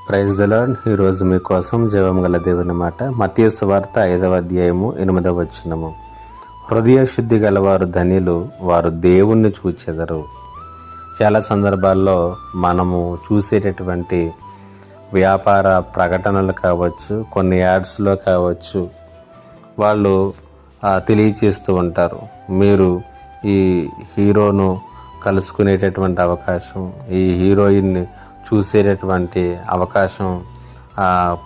Praise the lord. ఈరోజు మీకోసం జీవం గల దేవుని మాట. మత్తయి సువార్త 5వ అధ్యాయము 8వ వచనము. హృదయ శుద్ధి గలవారు ధన్యులు, వారు దేవుణ్ణి చూచెదరు. చాలా సందర్భాల్లో మనము చూసేటటువంటి వ్యాపార ప్రకటనలు కావచ్చు, కొన్ని యాడ్స్లో కావచ్చు, వాళ్ళు తెలియచేస్తూ ఉంటారు, మీరు ఈ హీరోను కలుసుకునేటటువంటి అవకాశం, ఈ హీరోయిన్ని చూసేటటువంటి అవకాశం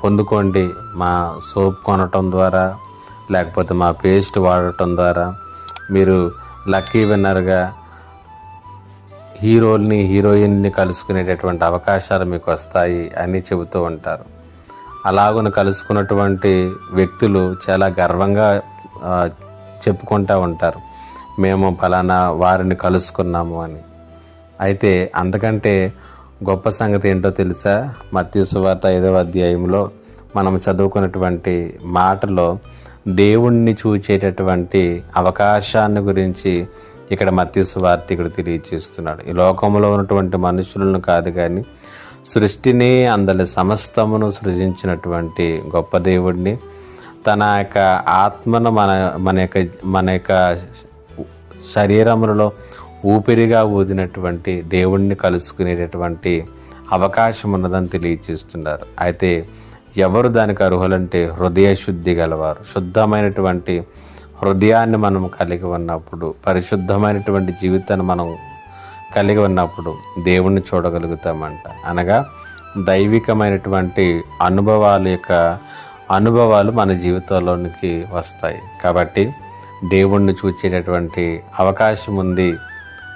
పొందుకోండి, మా సోప్ కొనటం ద్వారా లేకపోతే మా పేస్ట్ వాడటం ద్వారా మీరు లక్కీ విన్నర్గా హీరోయిన్ని కలుసుకునేటటువంటి అవకాశాలు మీకు వస్తాయి అని చెబుతూ ఉంటారు. అలాగున కలుసుకున్నటువంటి వ్యక్తులు చాలా గర్వంగా చెప్పుకుంటూ ఉంటారు, మేము ఫలానా వారిని కలుసుకున్నాము అని. అయితే అంతకంటే గొప్ప సంగతి ఏంటో తెలుసా? మత్తయి సువార్త 5వ అధ్యాయంలో మనం చదువుకున్నటువంటి మాటలో దేవుణ్ణి చూచేటటువంటి అవకాశాన్ని గురించి ఇక్కడ మత్తయి సువార్తికుడు తెలియజేస్తున్నాడు. ఈ లోకంలో ఉన్నటువంటి మనుషులను కాదు కానీ సృష్టిని, అందరి సమస్తమును సృజించినటువంటి గొప్ప దేవుడిని, తన యొక్క ఆత్మను మన యొక్క శరీరములలో ఊపిరిగా ఊదినటువంటి దేవుణ్ణి కలుసుకునేటటువంటి అవకాశం ఉన్నదని తెలియచేస్తున్నారు. అయితే ఎవరు దానికి అర్హులంటే హృదయ శుద్ధి గలవారు. శుద్ధమైనటువంటి హృదయాన్ని మనం కలిగి ఉన్నప్పుడు, పరిశుద్ధమైనటువంటి జీవితాన్ని మనం కలిగి ఉన్నప్పుడు దేవుణ్ణి చూడగలుగుతామంట. అనగా దైవికమైనటువంటి అనుభవాలు మన జీవితంలోనికి వస్తాయి. కాబట్టి దేవుణ్ణి చూచేటటువంటి అవకాశం ఉంది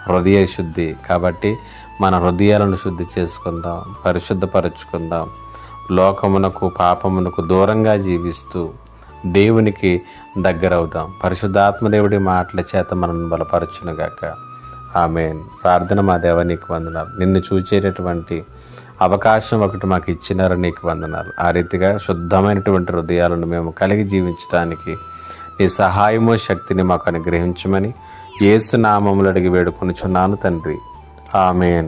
హృదయ శుద్ధి. కాబట్టి మన హృదయాలను శుద్ధి చేసుకుందాం, పరిశుద్ధపరచుకుందాం. లోకమునకు, పాపమునకు దూరంగా జీవిస్తూ దేవునికి దగ్గరవుదాం. పరిశుద్ధాత్మదేవుడి మాటల చేత మనల్ని బలపరచునుగాక. ఆమేన్. ప్రార్థన. మా దేవ, నీకు వందనాలు. నిన్ను చూచేటటువంటి అవకాశం ఒకటి మాకు ఇచ్చినారు, నీకు వందనాలు. ఆ రీతిగా శుద్ధమైనటువంటి హృదయాలను మేము కలిగి జీవించడానికి నీ సహాయము, శక్తిని మాకు అనుగ్రహించమని యేసు నామములో అడిగి వేడుకొనుచున్నాను తండ్రి. ఆమేన్.